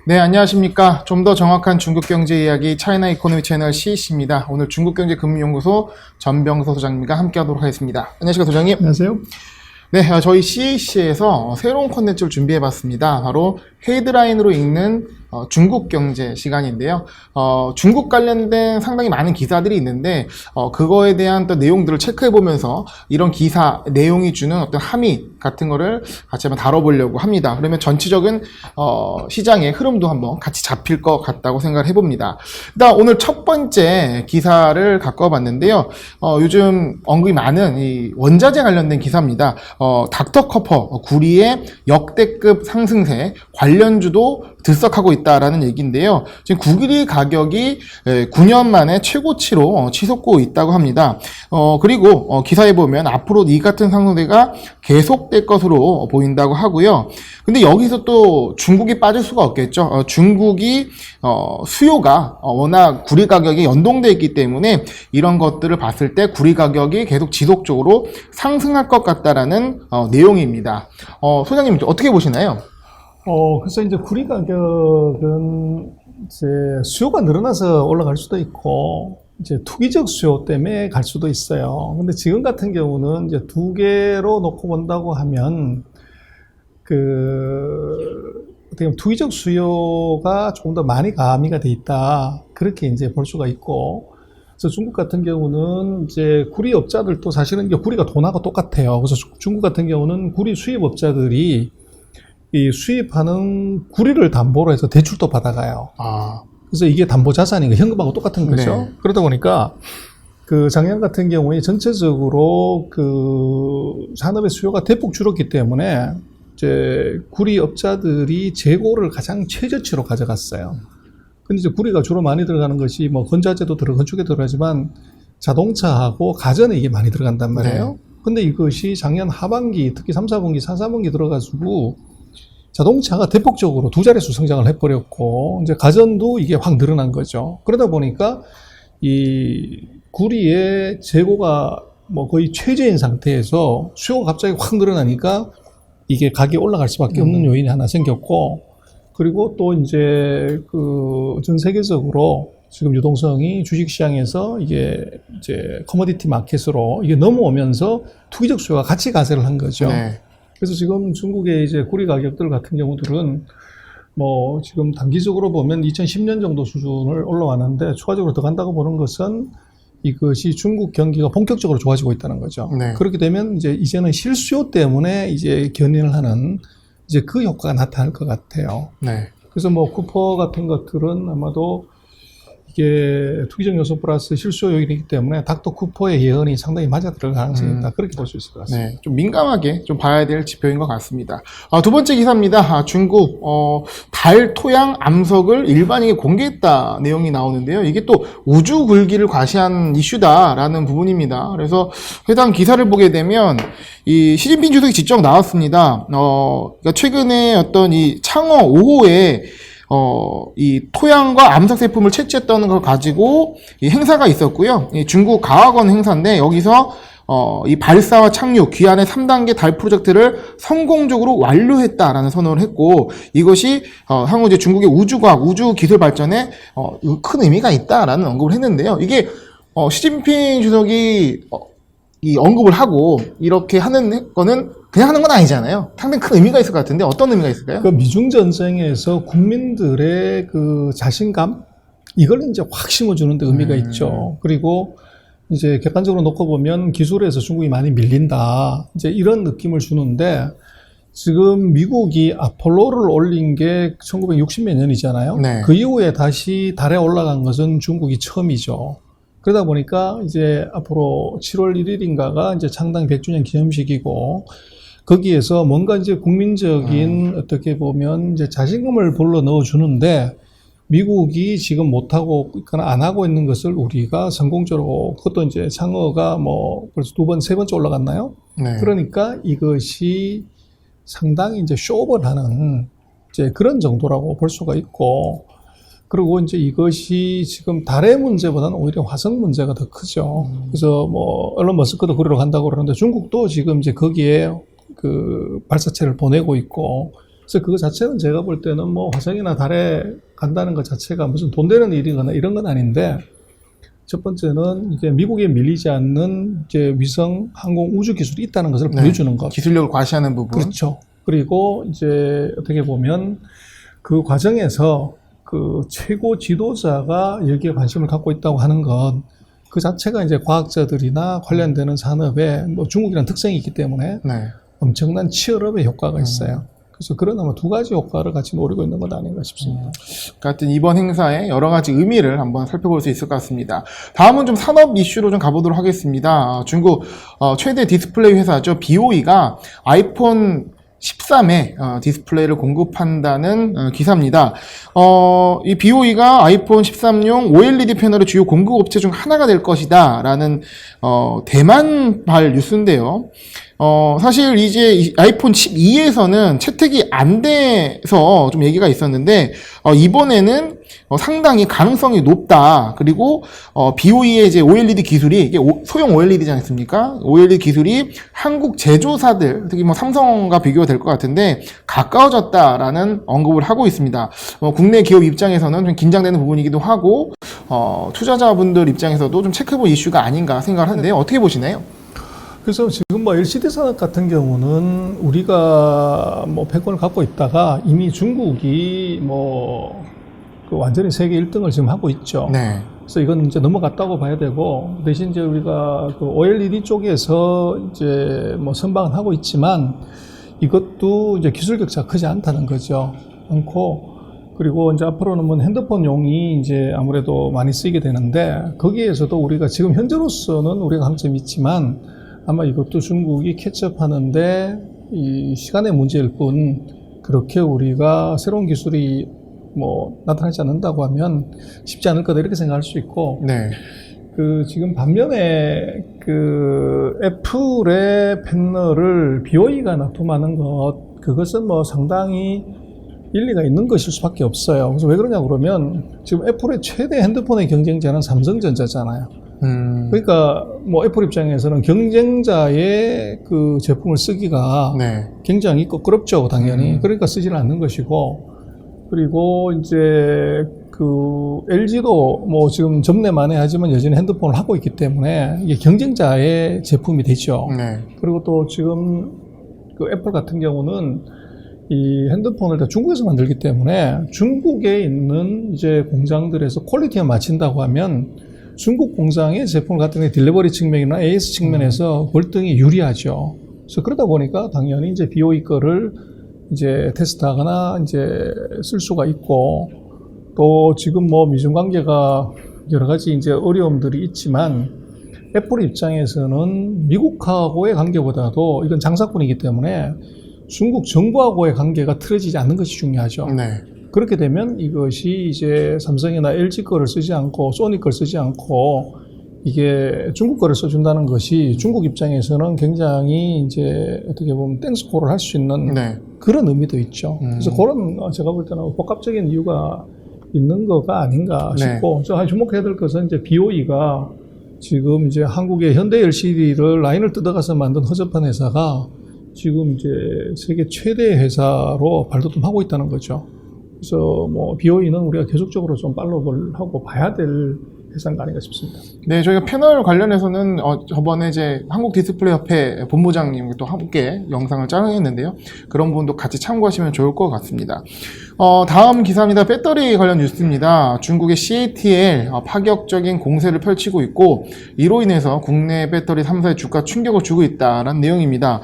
네, 안녕하십니까. 좀 더 정확한 중국 경제 이야기 차이나 이코노미 채널 CEC입니다. 오늘 중국경제금융연구소 전병서 소장님과 함께 하도록 하겠습니다. 안녕하십니까, 소장님. 안녕하세요. 네, 저희 CEC에서 새로운 콘텐츠를 준비해봤습니다. 바로 헤드라인으로 읽는 중국 경제 시간인데요. 중국 관련된 상당히 많은 기사들이 있는데 그거에 대한 또 내용들을 체크해보면서 이런 기사 내용이 주는 어떤 함의 같은 거를 같이 한번 다뤄보려고 합니다. 그러면 전체적인 시장의 흐름도 한번 같이 잡힐 것 같다고 생각을 해봅니다. 일단 오늘 첫 번째 기사를 갖고 와봤는데요. 요즘 언급이 많은 이 원자재 관련된 기사입니다. 닥터커퍼 구리의 역대급 상승세 관련주도 들썩하고 있다라는 얘기인데요. 지금 구리 가격이 9년 만에 최고치로 치솟고 있다고 합니다. 그리고 기사에 보면 앞으로 이 같은 상승세가 계속될 것으로 보인다고 하고요. 근데 여기서 또 중국이 빠질 수가 없겠죠. 중국이 수요가 워낙 구리 가격이 연동되어 있기 때문에 이런 것들을 봤을 때 구리 가격이 계속 지속적으로 상승할 것 같다라는 내용입니다. 소장님 어떻게 보시나요? 그래서 이제 구리 가격은 이제 수요가 늘어나서 올라갈 수도 있고, 이제 투기적 수요 때문에 갈 수도 있어요. 근데 지금 같은 경우는 이제 두 개로 놓고 본다고 하면, 어떻게 보면 투기적 수요가 조금 더 많이 가미가 돼 있다. 그렇게 이제 볼 수가 있고, 그래서 중국 같은 경우는 이제 구리업자들도 사실은 이제 구리가 돈하고 똑같아요. 그래서 중국 같은 경우는 구리 수입업자들이 이 수입하는 구리를 담보로 해서 대출도 받아가요. 그래서 이게 담보 자산인 거 현금하고 똑같은 거죠. 네. 그러다 보니까 작년 같은 경우에 전체적으로 산업의 수요가 대폭 줄었기 때문에 이제 구리 업자들이 재고를 가장 최저치로 가져갔어요. 근데 이제 구리가 주로 많이 들어가는 것이 뭐 건자재도 건축에 들어가지만 자동차하고 가전에 이게 많이 들어간단 말이에요. 네. 근데 이것이 작년 하반기, 특히 3, 4분기, 4, 4분기 들어가지고 자동차가 대폭적으로 두 자릿수 성장을 해버렸고, 이제 가전도 이게 확 늘어난 거죠. 그러다 보니까 이 구리의 재고가 뭐 거의 최저인 상태에서 수요가 갑자기 확 늘어나니까 이게 가격이 올라갈 수밖에 없는 요인이 하나 생겼고, 그리고 또 이제 전 세계적으로 지금 유동성이 주식시장에서 이게 이제 커머디티 마켓으로 이게 넘어오면서 투기적 수요가 같이 가세를 한 거죠. 네. 그래서 지금 중국의 이제 구리 가격들 같은 경우들은 뭐 지금 단기적으로 보면 2010년 정도 수준을 올라왔는데 추가적으로 더 간다고 보는 것은 이것이 중국 경기가 본격적으로 좋아지고 있다는 거죠. 네. 그렇게 되면 이제는 실수요 때문에 이제 견인을 하는 이제 그 효과가 나타날 것 같아요. 네. 그래서 뭐 쿠퍼 같은 것들은 아마도 이게 투기적 요소 플러스 실수요 요인이기 때문에 닥터 쿠퍼의 예언이 상당히 맞아 들어갈 가능성이 있다. 그렇게 볼 수 있을 것 같습니다. 네, 좀 민감하게 좀 봐야 될 지표인 것 같습니다. 두 번째 기사입니다. 중국 달 토양 암석을 일반인에게 공개했다 내용이 나오는데요. 이게 또 우주 굴기를 과시한 이슈다라는 부분입니다. 그래서 해당 기사를 보게 되면 이 시진핑 주석이 직접 나왔습니다. 그러니까 최근에 어떤 이 창어 5호에 이 토양과 암석 제품을 채취했던 걸 가지고 이 행사가 있었고요. 이 중국 가학원 행사인데 여기서 이 발사와 착륙, 귀환의 3단계 달 프로젝트를 성공적으로 완료했다라는 선언을 했고, 이것이 향후 이제 중국의 우주과학, 우주 기술 발전에 큰 의미가 있다라는 언급을 했는데요. 이게 시진핑 주석이 이 언급을 하고 이렇게 하는 거는 그냥 하는 건 아니잖아요. 상당히 큰 의미가 있을 것 같은데 어떤 의미가 있을까요? 미중 전쟁에서 국민들의 자신감 이걸 이제 확 심어주는 데 의미가 있죠. 그리고 이제 객관적으로 놓고 보면 기술에서 중국이 많이 밀린다. 이제 이런 느낌을 주는데 지금 미국이 아폴로를 올린 게 1960몇 년이잖아요. 네. 그 이후에 다시 달에 올라간 것은 중국이 처음이죠. 그러다 보니까 이제 앞으로 7월 1일인가가 이제 창당 100주년 기념식이고, 거기에서 뭔가 이제 국민적인 어떻게 보면 이제 자신감을 불러 넣어 주는데, 미국이 지금 못하고 있거나 안 하고 있는 것을 우리가 성공적으로, 그것도 이제 창어가 뭐 벌써 2번, 3번째 올라갔나요? 네. 그러니까 이것이 상당히 이제 쇼업을 하는 이제 그런 정도라고 볼 수가 있고, 그리고 이제 이것이 지금 달의 문제보다는 오히려 화성 문제가 더 크죠. 그래서 뭐 일론 머스크도 그리로 간다고 그러는데 중국도 지금 이제 거기에 발사체를 보내고 있고 그래서 그거 자체는 제가 볼 때는 뭐 화성이나 달에 간다는 것 자체가 무슨 돈 되는 일이거나 이런 건 아닌데, 첫 번째는 이제 미국에 밀리지 않는 이제 위성 항공 우주 기술이 있다는 것을 네. 보여주는 것. 기술력을 과시하는 부분. 그렇죠. 그리고 이제 어떻게 보면 그 과정에서 그 최고 지도자가 여기에 관심을 갖고 있다고 하는 것, 그 자체가 이제 과학자들이나 관련되는 산업에 뭐 중국이라는 특성이 있기 때문에 네. 엄청난 치열업의 효과가 있어요. 그래서 그런 아마 두 가지 효과를 같이 노리고 있는 것 아닌가 싶습니다. 같은 이번 행사의 여러 가지 의미를 한번 살펴볼 수 있을 것 같습니다. 다음은 좀 산업 이슈로 좀 가보도록 하겠습니다. 중국 최대 디스플레이 회사죠. BOE가 아이폰 13에 디스플레이를 공급한다는 기사입니다. 이 BOE가 아이폰 13용 OLED 패널의 주요 공급 업체 중 하나가 될 것이다 라는 대만발 뉴스인데요. 사실 이제 이 아이폰 12에서는 채택이 안 돼서 좀 얘기가 있었는데, 이번에는 상당히 가능성이 높다. 그리고, BOE의 이제 OLED 기술이, 이게 소형 OLED지 않습니까? OLED 기술이 한국 제조사들, 특히 뭐 삼성과 비교가 될 것 같은데, 가까워졌다라는 언급을 하고 있습니다. 국내 기업 입장에서는 좀 긴장되는 부분이기도 하고, 투자자분들 입장에서도 좀 체크볼 이슈가 아닌가 생각을 하는데, 어떻게 보시나요? 그래서 지금 뭐 LCD 산업 같은 경우는 우리가 뭐 패권을 갖고 있다가 이미 중국이 뭐 그 완전히 세계 1등을 지금 하고 있죠. 네. 그래서 이건 이제 넘어갔다고 봐야 되고, 대신 이제 우리가 그 OLED 쪽에서 이제 뭐 선방은 하고 있지만 이것도 이제 기술 격차가 크지 않다는 거죠. 않고, 그리고 이제 앞으로는 뭐 핸드폰용이 이제 아무래도 많이 쓰이게 되는데, 거기에서도 우리가 지금 현재로서는 우리가 강점이 있지만 아마 이것도 중국이 캐치업하는데 이 시간의 문제일 뿐, 그렇게 우리가 새로운 기술이 뭐 나타나지 않는다고 하면 쉽지 않을 거다 이렇게 생각할 수 있고, 네. 그 지금 반면에 그 애플의 패널을 BOE가 납품하는 것, 그것은 뭐 상당히 일리가 있는 것일 수밖에 없어요. 그래서 왜 그러냐 그러면 지금 애플의 최대 핸드폰의 경쟁자는 삼성전자잖아요. 그러니까 뭐 애플 입장에서는 경쟁자의 그 제품을 쓰기가 네. 굉장히 껄끄럽죠, 당연히. 그러니까 쓰지는 않는 것이고, 그리고 이제 그 LG도 뭐 지금 접내 만회하지만 여전히 핸드폰을 하고 있기 때문에 이게 경쟁자의 제품이 되죠. 네. 그리고 또 지금 그 애플 같은 경우는 이 핸드폰을 다 중국에서 만들기 때문에 중국에 있는 이제 공장들에서 퀄리티에 맞춘다고 하면 중국 공장의 제품을 갖다 내 딜리버리 측면이나 AS 측면에서 월등히 유리하죠. 그래서 그러다 보니까 당연히 이제 BOE 거를 이제 테스트하거나 이제 쓸 수가 있고, 또 지금 뭐 미중 관계가 여러 가지 이제 어려움들이 있지만 애플 입장에서는 미국하고의 관계보다도 이건 장사꾼이기 때문에 중국 정부하고의 관계가 틀어지지 않는 것이 중요하죠. 네. 그렇게 되면 이것이 이제 삼성이나 LG 거를 쓰지 않고 소니 거를 쓰지 않고 이게 중국 거를 써준다는 것이 중국 입장에서는 굉장히 이제 어떻게 보면 땡스코를 할 수 있는 네. 그런 의미도 있죠. 그래서 그런 제가 볼 때는 복합적인 이유가 있는 거가 아닌가 싶고, 저 주목해야 될 것은 이제 BOE가 지금 이제 한국의 현대 LCD를 라인을 뜯어가서 만든 허접한 회사가 지금 이제 세계 최대 회사로 발돋움하고 있다는 거죠. 그래서 뭐 BOE는 우리가 계속적으로 좀 팔로우를 하고 봐야 될 회사가 아닌가 싶습니다. 네, 저희가 패널 관련해서는 저번에 이제 한국 디스플레이 협회 본부장님과 또 함께 영상을 촬영했는데요. 그런 부분도 같이 참고하시면 좋을 것 같습니다. 다음 기사입니다. 배터리 관련 뉴스입니다. 중국의 CATL 파격적인 공세를 펼치고 있고, 이로 인해서 국내 배터리 3사의 주가 충격을 주고 있다는 내용입니다.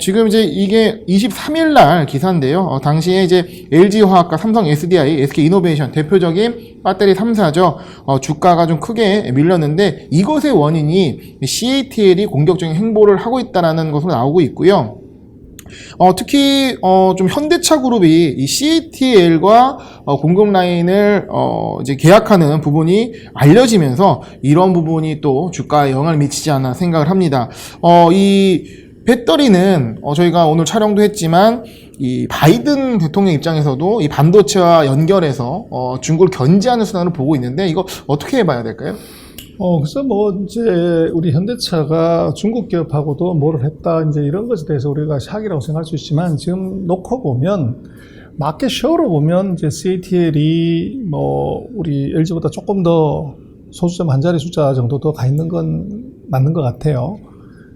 지금 이제 이게 23일 날 기사인데요. 당시에 이제 LG화학과 삼성 SDI, SK이노베이션 대표적인 배터리 3사죠. 주가가 좀 크게 밀렸는데, 이것의 원인이 CATL이 공격적인 행보를 하고 있다는 것으로 나오고 있고요. 특히 좀 현대차 그룹이 이 CATL과 공급 라인을 이제 계약하는 부분이 알려지면서 이런 부분이 또 주가에 영향을 미치지 않나 생각을 합니다. 이 배터리는 저희가 오늘 촬영도 했지만 이 바이든 대통령 입장에서도 이 반도체와 연결해서 중국을 견제하는 수단으로 보고 있는데, 이거 어떻게 봐야 될까요? 그래서 뭐, 이제, 우리 현대차가 중국 기업하고도 뭐를 했다, 이제 이런 것에 대해서 우리가 사기라고 생각할 수 있지만, 지금 놓고 보면, 마켓 쉐어로 보면, 이제 CATL이 뭐, 우리 LG보다 조금 더 소수점 한 자리 숫자 정도 더 가 있는 건 맞는 것 같아요.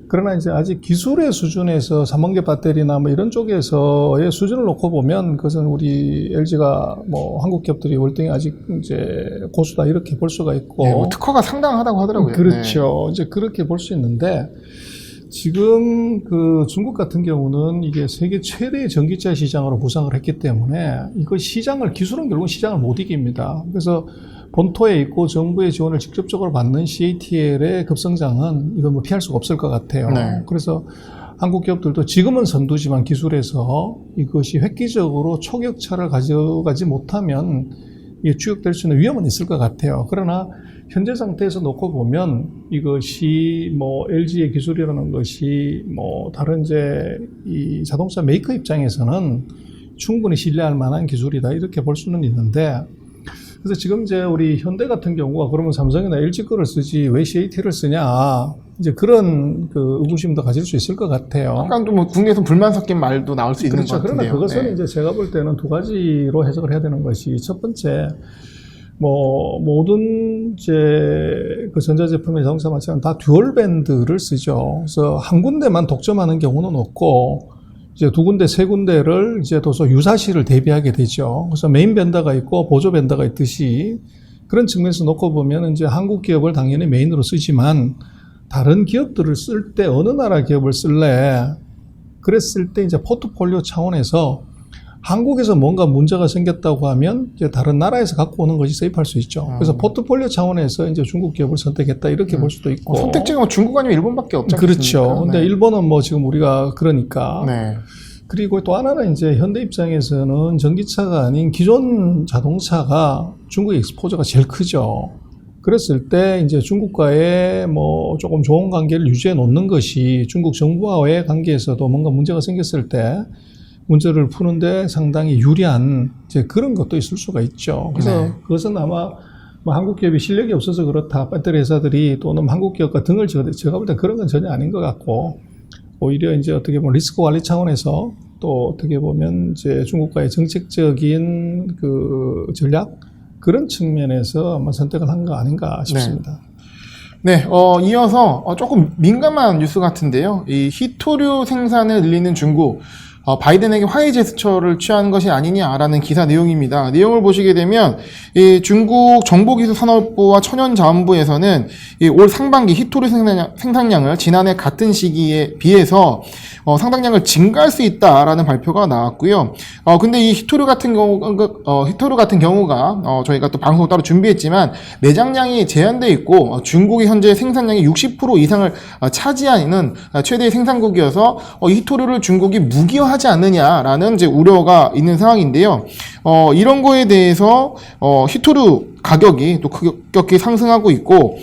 그러나 이제 아직 기술의 수준에서 삼원계 배터리나 뭐 이런 쪽에서의 수준을 놓고 보면 그것은 우리 LG가 뭐 한국 기업들이 월등히 아직 이제 고수다 이렇게 볼 수가 있고. 네, 뭐 특허가 상당하다고 하더라고요. 그렇죠. 이제 그렇게 볼 수 있는데 지금 그 중국 같은 경우는 이게 세계 최대의 전기차 시장으로 부상을 했기 때문에 이거 시장을, 기술은 결국 시장을 못 이깁니다. 그래서 본토에 있고 정부의 지원을 직접적으로 받는 CATL의 급성장은 이건 뭐 피할 수가 없을 것 같아요. 네. 그래서 한국 기업들도 지금은 선두지만 기술에서 이것이 획기적으로 초격차를 가져가지 못하면 이게 추격될 수 있는 위험은 있을 것 같아요. 그러나 현재 상태에서 놓고 보면 이것이 뭐 LG의 기술이라는 것이 뭐 다른 이제 이 자동차 메이커 입장에서는 충분히 신뢰할 만한 기술이다 이렇게 볼 수는 있는데, 그래서 지금 이제 우리 현대 같은 경우가 그러면 삼성이나 LG 거를 쓰지 왜 CATL을 쓰냐 이제 그런 그 의구심도 가질 수 있을 것 같아요. 약간 또 뭐 국내에서 불만 섞인 말도 나올 수 있는 그렇죠. 것 같은데요. 그러나 그것은 네. 이제 제가 볼 때는 두 가지로 해석을 해야 되는 것이, 첫 번째, 뭐 모든 이제 그 전자제품의 자동차 마찬가지로 다 듀얼 밴드를 쓰죠. 그래서 한 군데만 독점하는 경우는 없고 이제 두 군데, 세 군데를 이제 도서 유사시를 대비하게 되죠. 그래서 메인 밴더가 있고 보조 밴더가 있듯이 그런 측면에서 놓고 보면 이제 한국 기업을 당연히 메인으로 쓰지만 다른 기업들을 쓸 때 어느 나라 기업을 쓸래? 그랬을 때 이제 포트폴리오 차원에서 한국에서 뭔가 문제가 생겼다고 하면 이제 다른 나라에서 갖고 오는 것이 세입할 수 있죠. 그래서 포트폴리오 차원에서 이제 중국 기업을 선택했다 이렇게 볼 수도 있고. 선택지가 뭐 중국 아니면 일본밖에 없지 않습니까? 그렇죠. 근데 네. 일본은 뭐 지금 우리가 그러니까. 네. 그리고 또 하나는 이제 현대 입장에서는 전기차가 아닌 기존 자동차가 중국의 익스포저가 제일 크죠. 그랬을 때 이제 중국과의 뭐 조금 좋은 관계를 유지해 놓는 것이 중국 정부와의 관계에서도 뭔가 문제가 생겼을 때 문제를 푸는데 상당히 유리한 이제 그런 것도 있을 수가 있죠. 그래서 네. 그것은 아마 뭐 한국 기업이 실력이 없어서 그렇다, 배터리 회사들이 또는 한국 기업과 등을 지어야 돼. 제가 볼 때 그런 건 전혀 아닌 것 같고, 오히려 이제 어떻게 보면 리스크 관리 차원에서 또 어떻게 보면 이제 중국과의 정책적인 그 전략 그런 측면에서 아마 선택을 한 거 아닌가 싶습니다. 네, 이어서 조금 민감한 뉴스 같은데요. 이 히토류 생산을 늘리는 중국, 바이든에게 화해 제스처를 취한 것이 아니냐라는 기사 내용입니다. 내용을 보시게 되면 이 중국 정보기술산업부와 천연자원부에서는 이 올 상반기 히토류 생산량을 지난해 같은 시기에 비해서 상당량을 증가할 수 있다라는 발표가 나왔고요. 근데 이 히토류 같은 경우가 저희가 또 방송 따로 준비했지만 매장량이 제한돼 있고 중국이 현재 생산량의 60% 이상을 차지하는 최대의 생산국이어서 이 히토류를 중국이 무기화하지 않느냐라는 이제 우려가 있는 상황인데요. 이런 거에 대해서 히토류 가격이 또 급격히 상승하고 있고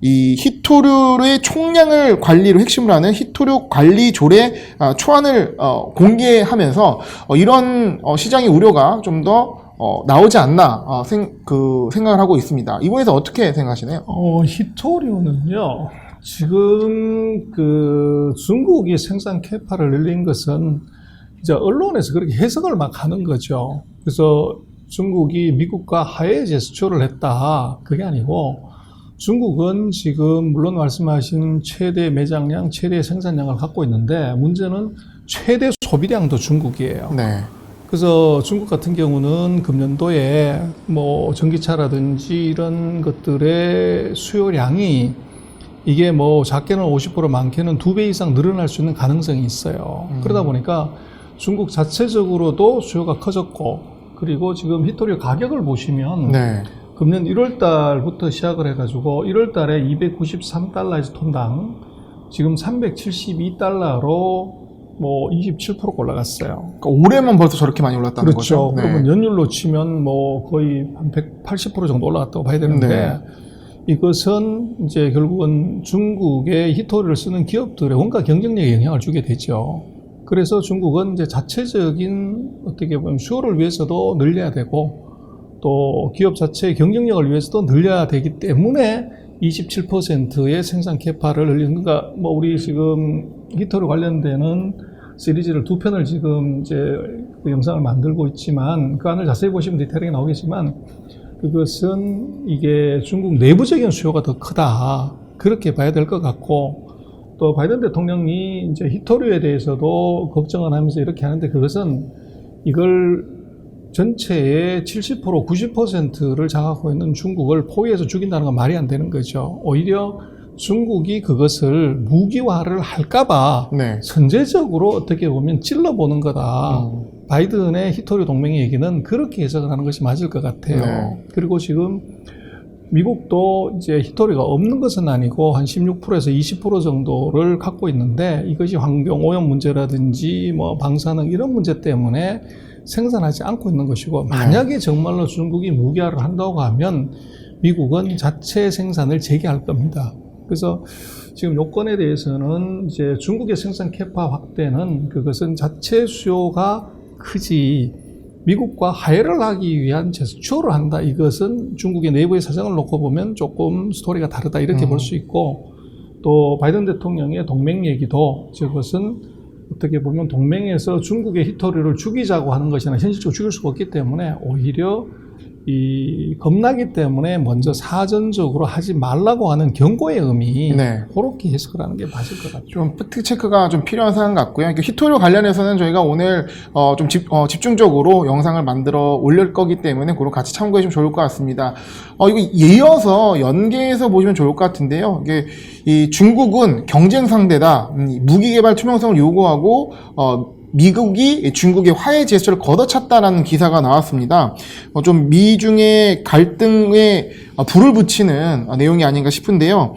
이 히토류의 총량을 관리로 핵심으로 하는 히토류 관리 조례 초안을 공개하면서 이런 시장의 우려가 좀 더 나오지 않나 생각을 하고 있습니다. 이 부분에서 어떻게 생각하시나요? 히토류는요, 지금 그 중국이 생산 캐파를 늘린 것은 이제 언론에서 그렇게 해석을 막 하는 거죠. 그래서 중국이 미국과 화해 제스처를 했다, 그게 아니고 중국은 지금 물론 말씀하신 최대 매장량, 최대 생산량을 갖고 있는데 문제는 최대 소비량도 중국이에요. 네. 그래서 중국 같은 경우는 금년도에 뭐 전기차라든지 이런 것들의 수요량이 이게 뭐 작게는 50% 많게는 2배 이상 늘어날 수 있는 가능성이 있어요. 그러다 보니까 중국 자체적으로도 수요가 커졌고, 그리고 지금 히토류 가격을 보시면 네. 금년 1월 달부터 시작을 해가지고 1월 달에 293달러에서 톤당 지금 372달러로 뭐 27% 올라갔어요. 그러니까 올해만 벌써 저렇게 많이 올랐다는 거죠. 그렇죠. 그러면 연율로 치면 뭐 거의 한 180% 정도 올라갔다고 봐야 되는데, 네. 이것은 이제 결국은 중국의 히토류를 쓰는 기업들의 원가 경쟁력에 영향을 주게 되죠. 그래서 중국은 이제 자체적인 어떻게 보면 수요를 위해서도 늘려야 되고, 또 기업 자체의 경쟁력을 위해서도 늘려야 되기 때문에 27%의 생산 캐파를 늘리는, 그러니까 뭐 우리 지금 히터로 관련되는 시리즈를 2편을 지금 이제 그 영상을 만들고 있지만 그 안을 자세히 보시면 디테일하게 나오겠지만 그것은 이게 중국 내부적인 수요가 더 크다, 그렇게 봐야 될 것 같고, 또 바이든 대통령이 이제 히토류에 대해서도 걱정을 하면서 이렇게 하는데, 그것은 이걸 전체의 70%, 90%를 장악하고 있는 중국을 포위해서 죽인다는 건 말이 안 되는 거죠. 오히려 중국이 그것을 무기화를 할까봐 네. 선제적으로 어떻게 보면 찔러보는 거다. 바이든의 히토류 동맹의 얘기는 그렇게 해석을 하는 것이 맞을 것 같아요. 네. 그리고 지금 미국도 이제 히토류가 없는 것은 아니고 한 16%에서 20% 정도를 갖고 있는데, 이것이 환경 오염 문제라든지 뭐 방사능 이런 문제 때문에 생산하지 않고 있는 것이고, 만약에 정말로 중국이 무기화를 한다고 하면 미국은 자체 생산을 재개할 겁니다. 그래서 지금 요건에 대해서는 이제 중국의 생산 캐파 확대는 그것은 자체 수요가 크지 미국과 화해를 하기 위한 제스처를 한다, 이것은 중국의 내부의 사정을 놓고 보면 조금 스토리가 다르다, 이렇게 볼 수 있고, 또 바이든 대통령의 동맹 얘기도 저것은 어떻게 보면 동맹에서 중국의 히토류를 죽이자고 하는 것이나 현실적으로 죽일 수가 없기 때문에 오히려 이 겁나기 때문에 먼저 사전적으로 하지 말라고 하는 경고의 의미, 네. 그렇게 해석을 하는 게 맞을 것 같아요. 좀 팩트 체크가 좀 필요한 사안 같고요. 히토류 관련해서는 저희가 오늘 좀 집중적으로 영상을 만들어 올릴 거기 때문에 그걸 같이 참고해 주면 좋을 것 같습니다. 이거 이어서 연계해서 보시면 좋을 것 같은데요. 이게 이 중국은 경쟁 상대다, 무기 개발 투명성을 요구하고 미국이 중국의 화해 제스처를 걷어찼다라는 기사가 나왔습니다. 좀 미중의 갈등에 불을 붙이는 내용이 아닌가 싶은데요.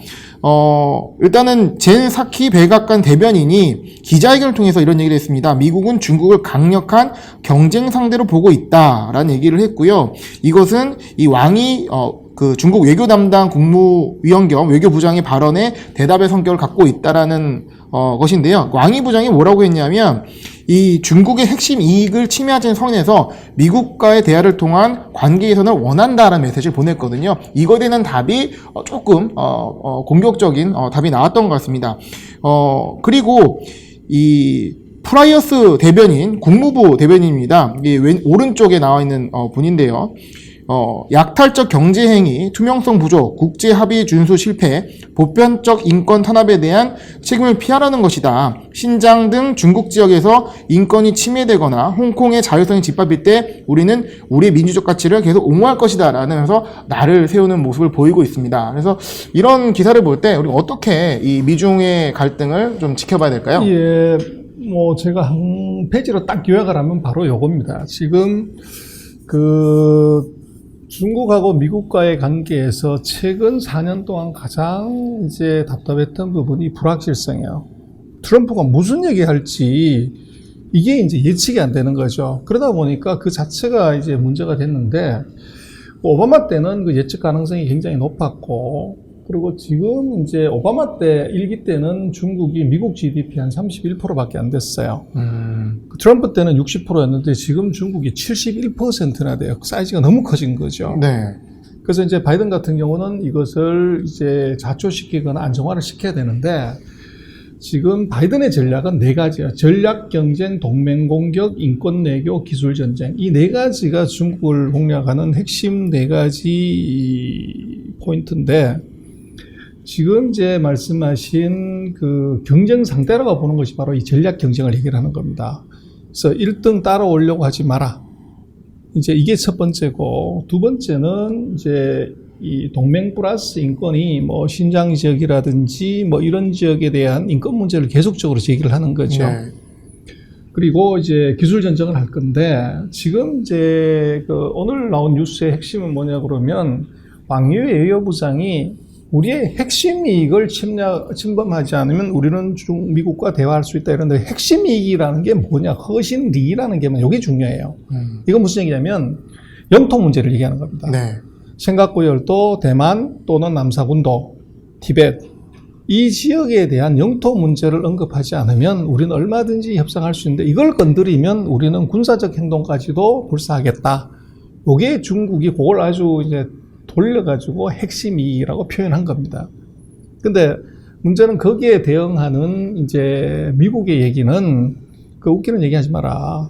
일단은 젠 사키 백악관 대변인이 기자회견을 통해서 이런 얘기를 했습니다. 미국은 중국을 강력한 경쟁 상대로 보고 있다라는 얘기를 했고요. 이것은 이 왕이 그 중국 외교 담당 국무위원 겸 외교부장의 발언에 대답의 성격을 갖고 있다라는 것인데요. 왕이 부장이 뭐라고 했냐면, 이 중국의 핵심 이익을 침해하는 선에서 미국과의 대화를 통한 관계 개선을 원한다라는 메시지를 보냈거든요. 이거에 대한 답이 조금 공격적인 답이 나왔던 것 같습니다. 그리고 이 프라이어스 대변인, 국무부 대변인입니다. 이게 오른쪽에 나와 있는 분인데요. 약탈적 경제행위, 투명성 부족, 국제합의 준수 실패, 보편적 인권 탄압에 대한 책임을 피하라는 것이다. 신장 등 중국 지역에서 인권이 침해되거나 홍콩의 자유성이 짓밟힐 때 우리는 우리의 민주적 가치를 계속 옹호할 것이다 라면서 나를 세우는 모습을 보이고 있습니다. 그래서 이런 기사를 볼 때 우리가 어떻게 이 미중의 갈등을 좀 지켜봐야 될까요? 예, 뭐 제가 한 페이지로 딱 요약을 하면 바로 요겁니다. 지금 중국하고 미국과의 관계에서 최근 4년 동안 가장 이제 답답했던 부분이 불확실성이에요. 트럼프가 무슨 얘기할지 이게 이제 예측이 안 되는 거죠. 그러다 보니까 그 자체가 이제 문제가 됐는데, 오바마 때는 그 예측 가능성이 굉장히 높았고, 그리고 지금 이제 오바마 때 1기 때는 중국이 미국 GDP 한 31%밖에 안 됐어요. 트럼프 때는 60%였는데 지금 중국이 71%나 돼요. 사이즈가 너무 커진 거죠. 네. 그래서 이제 바이든 같은 경우는 이것을 이제 자초시키거나 안정화를 시켜야 되는데, 지금 바이든의 전략은 4가지예요. 전략 경쟁, 동맹 공격, 인권 내교, 기술 전쟁. 이 4가지가 중국을 공략하는 핵심 4가지 포인트인데, 지금 이제 말씀하신 그 경쟁 상대라고 보는 것이 바로 이 전략 경쟁을 해결하는 겁니다. 그래서 1등 따라오려고 하지 마라. 이제 이게 첫 번째고, 두 번째는 이제 이 동맹 플러스 인권이 뭐 신장 지역이라든지 뭐 이런 지역에 대한 인권 문제를 계속적으로 제기를 하는 거죠. 네. 그리고 이제 기술 전쟁을 할 건데, 지금 이제 그 오늘 나온 뉴스의 핵심은 뭐냐 그러면, 왕위의 외교부장이 우리의 핵심 이익을 침범하지 않으면 우리는 미국과 대화할 수 있다 이런데, 핵심 이익이라는 게 뭐냐, 허신리라는 게 뭐냐, 이게 중요해요. 이건 무슨 얘기냐면 영토 문제를 얘기하는 겁니다. 네. 생각고 열도, 대만 또는 남사군도, 티벳, 이 지역에 대한 영토 문제를 언급하지 않으면 우리는 얼마든지 협상할 수 있는데, 이걸 건드리면 우리는 군사적 행동까지도 불사하겠다. 요게 중국이 그걸 아주 이제 돌려가지고 핵심이라고 표현한 겁니다. 근데 문제는 거기에 대응하는 이제 미국의 얘기는 그 웃기는 얘기 하지 마라.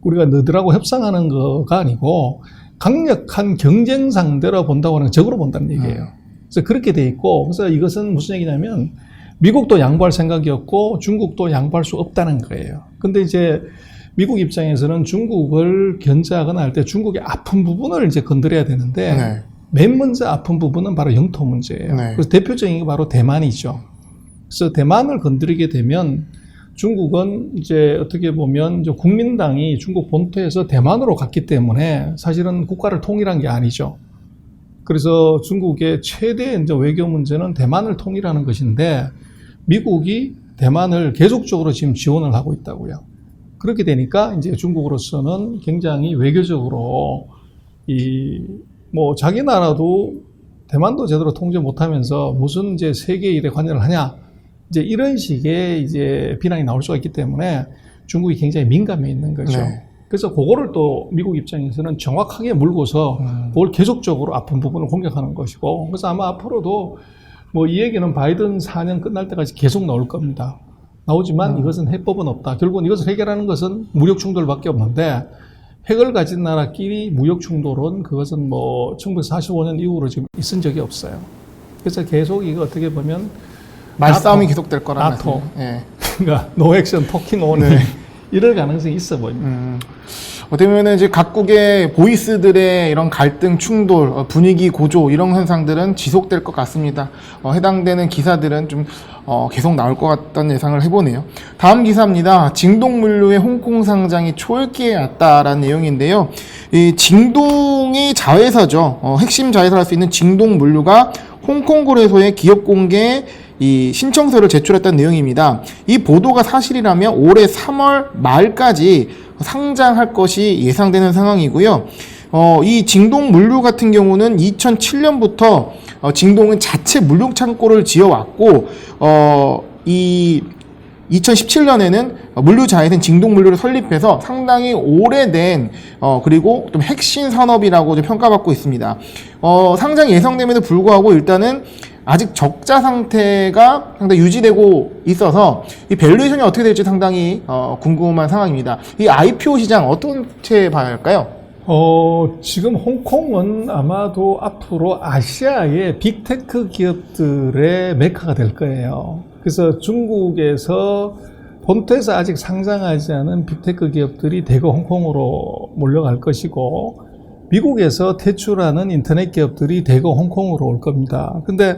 우리가 너희들하고 협상하는 거가 아니고 강력한 경쟁 상대로 본다고 하는 적으로 본다는 얘기예요. 그래서 그렇게 돼 있고, 그래서 이것은 무슨 얘기냐면 미국도 양보할 생각이었고 중국도 양보할 수 없다는 거예요. 근데 이제 미국 입장에서는 중국을 견제하거나 할 때 중국의 아픈 부분을 이제 건드려야 되는데 네. 맨 먼저 아픈 부분은 바로 영토 문제예요. 네. 그래서 대표적인 게 바로 대만이죠. 그래서 대만을 건드리게 되면 중국은 이제 어떻게 보면 이제 국민당이 중국 본토에서 대만으로 갔기 때문에 사실은 국가를 통일한 게 아니죠. 그래서 중국의 최대 이제 외교 문제는 대만을 통일하는 것인데 미국이 대만을 계속적으로 지금 지원을 하고 있다고요. 그렇게 되니까 이제 중국으로서는 굉장히 외교적으로 뭐 자기 나라도 대만도 제대로 통제 못하면서 무슨 이제 세계 일에 관여를 하냐, 이제 이런 식의 이제 비난이 나올 수가 있기 때문에 중국이 굉장히 민감해 있는 거죠. 네. 그래서 그거를 또 미국 입장에서는 정확하게 물고서 그걸 계속적으로 아픈 부분을 공격하는 것이고, 그래서 아마 앞으로도 뭐 이 얘기는 바이든 4년 끝날 때까지 계속 나올 겁니다. 나오지만 이것은 해법은 없다. 결국은 이것을 해결하는 것은 무력 충돌밖에 없는데, 핵을 가진 나라끼리 무력 충돌은 그것은 뭐 1945년 이후로 지금 있은 적이 없어요. 그래서 계속 이거 어떻게 보면 말싸움이 계속될 거라는 나토. 말씀이에요. 예. 그러니까 노 액션 토킹 오니 네. 이럴 가능성이 있어 보입니다. 어떻게 보면 이제 각국의 보이스들의 이런 갈등, 충돌, 분위기 고조 이런 현상들은 지속될 것 같습니다. 해당되는 기사들은 좀 계속 나올 것 같다는 예상을 해보네요. 다음 기사입니다. 징동물류의 홍콩 상장이 초읽기에 왔다라는 내용인데요. 이 징동이 자회사죠. 핵심 자회사를 할 수 있는 징동물류가 홍콩거래소의 기업 공개 이 신청서를 제출했다는 내용입니다. 이 보도가 사실이라면 올해 3월 말까지 상장할 것이 예상되는 상황이고요. 이 징동 물류 같은 경우는 2007년부터 징동은 자체 물류 창고를 지어왔고, 이 2017년에는 물류 자회사인 징동 물류를 설립해서 상당히 오래된 그리고 좀 핵심 산업이라고 좀 평가받고 있습니다. 상장이 예상됨에도 불구하고 일단은 아직 적자 상태가 상당히 유지되고 있어서 이 밸류에이션이 어떻게 될지 상당히 궁금한 상황입니다. 이 IPO 시장 어떻게 봐야 할까요? 지금 홍콩은 아마도 앞으로 아시아의 빅테크 기업들의 메카가 될 거예요. 그래서 중국에서 본토에서 아직 상장하지 않은 빅테크 기업들이 대거 홍콩으로 몰려갈 것이고, 미국에서 퇴출하는 인터넷 기업들이 대거 홍콩으로 올 겁니다. 근데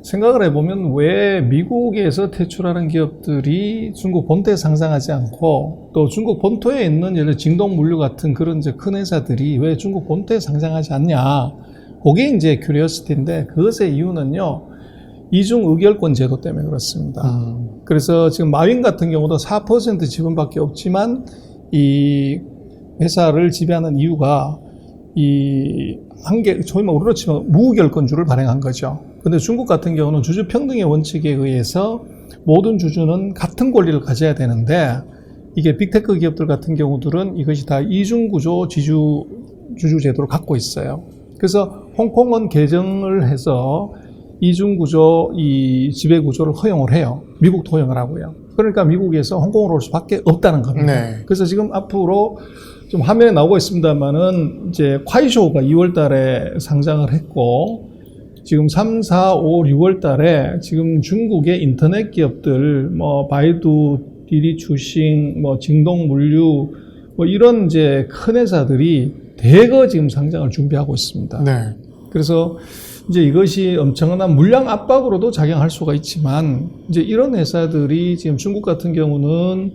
생각을 해보면 왜 미국에서 퇴출하는 기업들이 중국 본토에 상장하지 않고 또 중국 본토에 있는 예를 들어 징동물류 같은 그런 이제 큰 회사들이 왜 중국 본토에 상장하지 않냐. 그게 이제 큐리어시티인데, 그것의 이유는요, 이중 의결권 제도 때문에 그렇습니다. 그래서 지금 마윈 같은 경우도 4% 지분밖에 없지만 이 회사를 지배하는 이유가 저희 말 우리로 치면 무결권주를 발행한 거죠. 근데 중국 같은 경우는 주주 평등의 원칙에 의해서 모든 주주는 같은 권리를 가져야 되는데, 이게 빅테크 기업들 같은 경우들은 이것이 다 이중구조 주주 제도를 갖고 있어요. 그래서 홍콩은 개정을 해서 이중구조 이 지배구조를 허용을 해요. 미국도 허용을 하고요. 그러니까 미국에서 홍콩으로 올 수밖에 없다는 겁니다. 네. 그래서 지금 앞으로 좀 화면에 나오고 있습니다만은 이제 콰이쇼가 2월 달에 상장을 했고, 지금 3, 4, 5, 6월 달에 지금 중국의 인터넷 기업들, 뭐 바이두, 디디 추싱, 뭐 징동 물류, 뭐 이런 이제 큰 회사들이 대거 지금 상장을 준비하고 있습니다. 네. 그래서 이제 이것이 엄청난 물량 압박으로도 작용할 수가 있지만, 이제 이런 회사들이 지금 중국 같은 경우는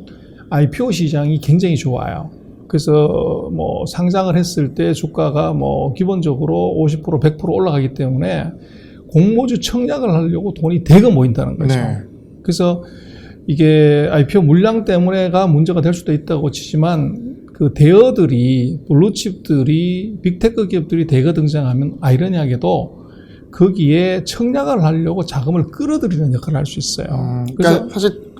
IPO 시장이 굉장히 좋아요. 그래서 뭐 상장을 했을 때 주가가 뭐 기본적으로 50%, 100% 올라가기 때문에 공모주 청약을 하려고 돈이 대거 모인다는 거죠. 네. 그래서 이게 IPO 물량 때문에가 문제가 될 수도 있다고 치지만, 그 대어들이, 블루칩들이, 빅테크 기업들이 대거 등장하면 아이러니하게도 거기에 청약을 하려고 자금을 끌어들이는 역할을 할 수 있어요. 그러니까 사실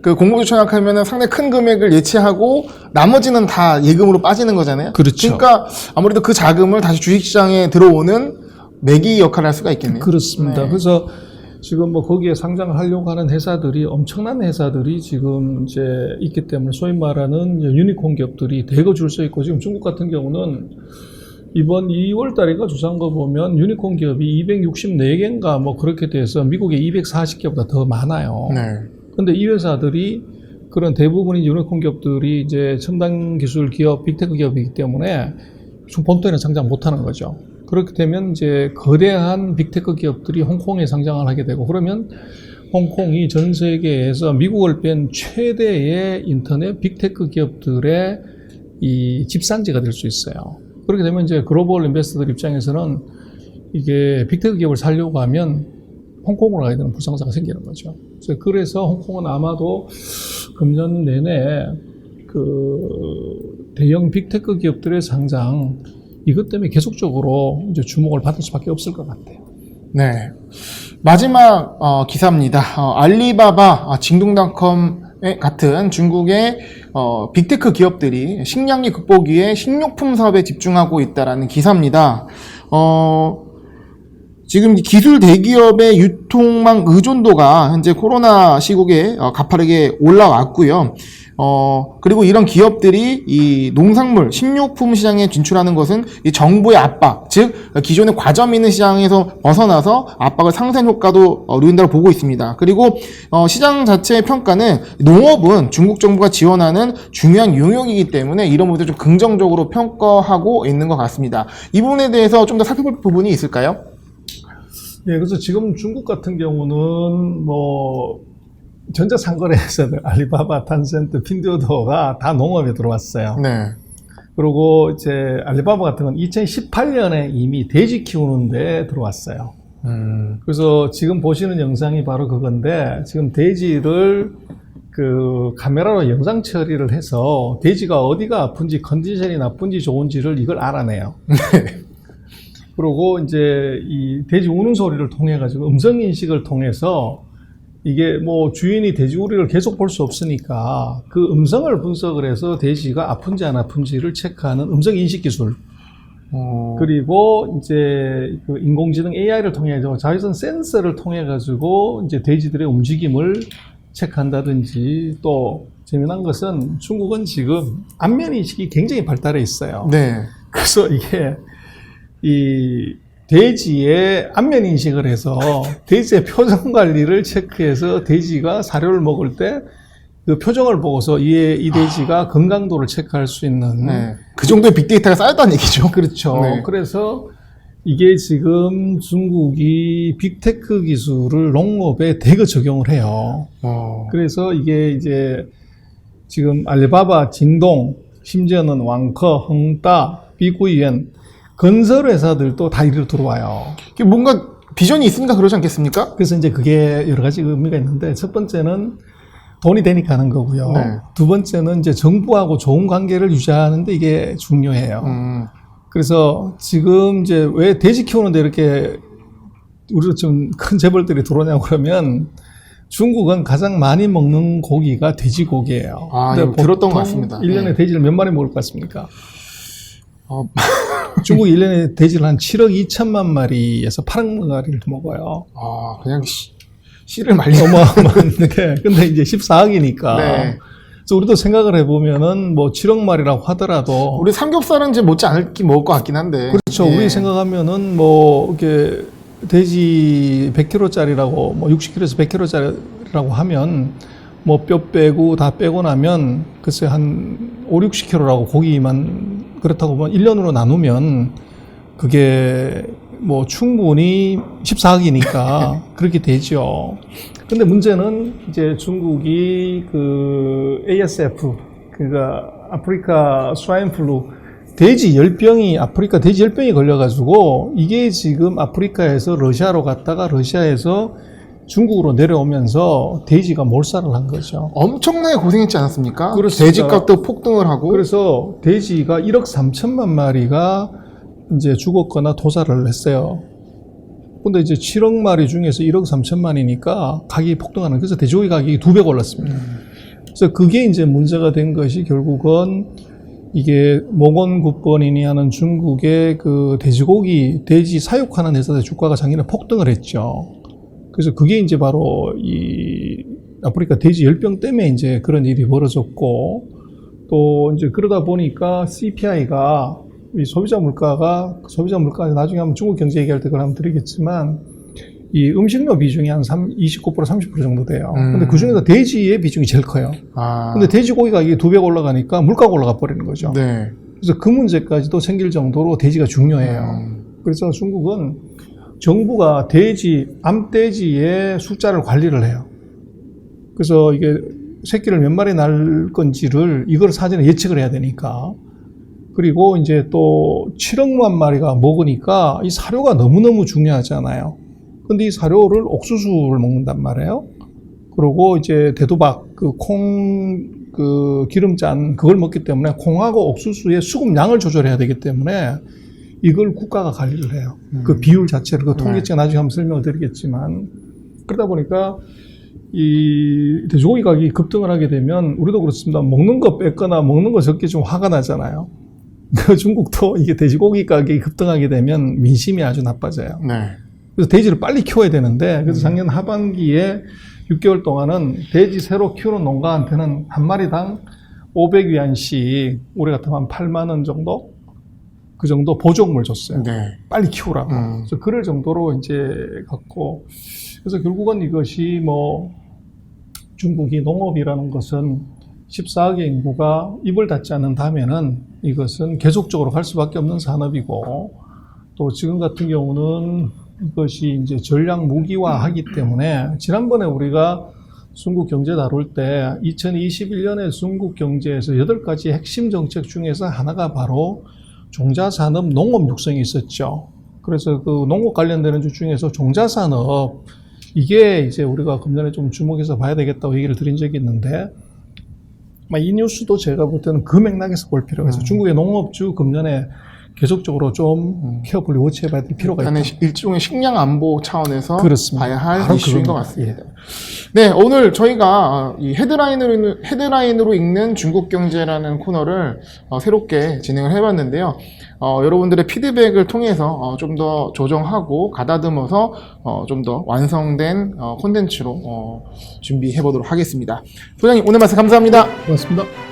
그 공모주 청약하면은 상당히 큰 금액을 예치하고 나머지는 다 예금으로 빠지는 거잖아요. 그렇죠. 그러니까 아무래도 그 자금을 다시 주식시장에 들어오는 매기 역할을 할 수가 있겠네요. 그렇습니다. 네. 그래서 지금 뭐 거기에 상장을 하려고 하는 회사들이 엄청난 회사들이 지금 이제 있기 때문에 소위 말하는 유니콘 기업들이 대거 줄 서 있고 지금 중국 같은 경우는 이번 2월 달인가 조사한 거 보면 유니콘 기업이 264개인가 뭐 그렇게 돼서 미국의 240개보다 더 많아요. 네. 근데 이 회사들이 그런 대부분의 유니콘 기업들이 이제 첨단 기술 기업, 빅테크 기업이기 때문에 본토에는 상장 못 하는 거죠. 그렇게 되면 이제 거대한 빅테크 기업들이 홍콩에 상장을 하게 되고 그러면 홍콩이 전 세계에서 미국을 뺀 최대의 인터넷 빅테크 기업들의 이 집산지가 될 수 있어요. 그렇게 되면 이제 글로벌 인베스터들 입장에서는 이게 빅테크 기업을 살려고 하면 홍콩으로 가야 되는 불상사가 생기는 거죠. 그래서 홍콩은 아마도 금년 내내 그 대형 빅테크 기업들의 상장 이것 때문에 계속적으로 이제 주목을 받을 수밖에 없을 것 같아요. 네. 마지막 기사입니다. 알리바바, 징동닷컴 같은 중국의 빅테크 기업들이 식량기 극복 위해 식료품 사업에 집중하고 있다라는 기사입니다. 지금 기술 대기업의 유통망 의존도가 현재 코로나 시국에 가파르게 올라왔고요. 그리고 이런 기업들이 이 농산물, 식료품 시장에 진출하는 것은 이 정부의 압박, 즉 기존의 과점 있는 시장에서 벗어나서 압박을 상쇄 효과도 누린다고 보고 있습니다. 그리고 시장 자체의 평가는 농업은 중국 정부가 지원하는 중요한 용역이기 때문에 이런 부분을 좀 긍정적으로 평가하고 있는 것 같습니다. 이 부분에 대해서 좀 더 살펴볼 부분이 있을까요? 예, 그래서 지금 중국 같은 경우는 뭐 전자상거래 회사들 알리바바, 탄센트, 핀두오도가 다 농업에 들어왔어요. 네. 그리고 이제 알리바바 같은 건 2018년에 이미 돼지 키우는데 들어왔어요. 그래서 지금 보시는 영상이 바로 그건데 지금 돼지를 그 카메라로 영상 처리를 해서 돼지가 어디가 아픈지 컨디션이 나쁜지 좋은지를 이걸 알아내요. 그리고 이제 이 돼지 우는 소리를 통해 가지고 음성 인식을 통해서 이게 뭐 주인이 돼지우리를 계속 볼 수 없으니까 그 음성을 분석을 해서 돼지가 아픈지 안 아픈지를 체크하는 음성 인식 기술. 그리고 이제 그 인공지능 AI를 통해서 자외선 센서를 통해 가지고 이제 돼지들의 움직임을 체크한다든지 또 재미난 것은 중국은 지금 안면 인식이 굉장히 발달해 있어요. 네. 그래서 이게 이 돼지의 안면 인식을 해서 돼지의 표정 관리를 체크해서 돼지가 사료를 먹을 때 그 표정을 보고서 이 돼지가 건강도를 체크할 수 있는 네. 그 정도의 빅데이터가 쌓였다는 얘기죠. 그렇죠. 네. 그래서 이게 지금 중국이 빅테크 기술을 농업에 대거 적용을 해요. 그래서 이게 이제 지금 알리바바, 징동, 심지어는 왕커, 헝따, 비구이엔 건설 회사들도 다 이리로 들어와요. 뭔가 비전이 있으니까 그러지 않겠습니까? 그래서 이제 그게 여러 가지 의미가 있는데 첫 번째는 돈이 되니까 하는 거고요. 네. 두 번째는 이제 정부하고 좋은 관계를 유지하는데 이게 중요해요. 그래서 지금 이제 왜 돼지 키우는데 이렇게 우리도 좀 큰 재벌들이 들어오냐고 그러면 중국은 가장 많이 먹는 고기가 돼지고기예요. 이거 들었던 것 같습니다. 1년에 네. 돼지를 몇 마리 먹을 것 같습니까? 중국이 1년에 돼지를 한 7억 2천만 마리에서 8억 마리를 먹어요. 그냥 씨를 말리는. 어마어마한데, 근데 이제 14억이니까. 네. 그래서 우리도 생각을 해보면은 뭐 7억 마리라고 하더라도. 우리 삼겹살은 이제 못지 않게 먹을 것 같긴 한데. 그렇죠. 예. 우리 생각하면은 뭐, 이렇게 돼지 100kg짜리라고, 뭐 60kg에서 100kg짜리라고 하면 뭐 뼈 빼고 다 빼고 나면 글쎄 한 5, 60kg라고 고기만 그렇다고 보면 1년으로 나누면 그게 뭐 충분히 14억이니까 그렇게 되죠. 근데 문제는 이제 중국이 그 ASF, 그러니까 아프리카 스와인플루 돼지 열병이 아프리카 돼지 열병이 걸려가지고 이게 지금 아프리카에서 러시아로 갔다가 러시아에서 중국으로 내려오면서 돼지가 몰살을 한 거죠. 엄청나게 고생했지 않았습니까? 그렇습니다. 돼지값도 폭등을 하고. 그래서 돼지가 1억 3천만 마리가 이제 죽었거나 도살을 했어요. 근데 이제 7억 마리 중에서 1억 3천만이니까 가격이 폭등하는, 그래서 돼지고기 가격이 2배 올랐습니다. 그래서 그게 이제 문제가 된 것이 결국은 이게 모건굿버니니 하는 중국의 그 돼지 사육하는 회사의 주가가 작년에 폭등을 했죠. 그래서 그게 이제 바로 이 아프리카 돼지 열병 때문에 이제 그런 일이 벌어졌고, 또 이제 그러다 보니까 CPI가 이 소비자 물가가 나중에 한번 중국 경제 얘기할 때 그걸 한번 드리겠지만, 이 음식료 비중이 한 29% 30% 정도 돼요. 근데 그 중에서 돼지의 비중이 제일 커요. 근데 돼지고기 가격이 2배 올라가니까 물가가 올라가 버리는 거죠. 네. 그래서 그 문제까지도 생길 정도로 돼지가 중요해요. 그래서 중국은 정부가 암돼지의 숫자를 관리를 해요. 그래서 이게 새끼를 몇 마리 낳을 건지를 이걸 사전에 예측을 해야 되니까. 그리고 이제 또 7억만 마리가 먹으니까 이 사료가 너무너무 중요하잖아요. 근데 이 사료를 옥수수를 먹는단 말이에요. 그리고 이제 대두박, 기름 짠 그걸 먹기 때문에 콩하고 옥수수의 수급량을 조절해야 되기 때문에 이걸 국가가 관리를 해요. 그 비율 자체를, 그 통계치가 나중에 한번 설명을 드리겠지만, 그러다 보니까 이 돼지고기 가격이 급등을 하게 되면 우리도 그렇습니다. 먹는 거 뺐거나 먹는 거 적게 좀 화가 나잖아요. 그 중국도 이게 돼지고기 가격이 급등하게 되면 민심이 아주 나빠져요. 네. 그래서 돼지를 빨리 키워야 되는데, 그래서 작년 하반기에 6개월 동안은 돼지 새로 키우는 농가한테는 한 마리당 500위안씩 우리 같으면 한 8만 원 정도? 그 정도 보조금을 줬어요. 네. 빨리 키우라고. 그래서 그럴 정도로 이제 갔고, 그래서 결국은 이것이 중국이 농업이라는 것은 14억의 인구가 입을 닫지 않는다면은 이것은 계속적으로 갈 수밖에 없는 산업이고, 또 지금 같은 경우는 이것이 이제 전략 무기화하기 때문에, 지난번에 우리가 중국 경제 다룰 때 2021년에 중국 경제에서 8가지 핵심 정책 중에서 하나가 바로 종자산업 농업 육성이 있었죠. 그래서 그 농업 관련되는 주 중에서 종자산업, 이게 이제 우리가 금년에 좀 주목해서 봐야 되겠다고 얘기를 드린 적이 있는데, 이 뉴스도 제가 볼 때는 그 맥락에서 볼 필요가 있어요. 중국의 농업주 금년에 계속적으로 좀 케어풀리 워치해봐야 될 필요가 있다. 일종의 식량 안보 차원에서 그렇습니다. 봐야 할 이슈인 것 같습니다. 네, 오늘 저희가 이 헤드라인으로 읽는 중국 경제라는 코너를 새롭게 진행을 해봤는데요. 여러분들의 피드백을 통해서 좀 더 조정하고 가다듬어서 좀 더 완성된 콘텐츠로 준비해 보도록 하겠습니다. 소장님, 오늘 말씀 감사합니다. 고맙습니다.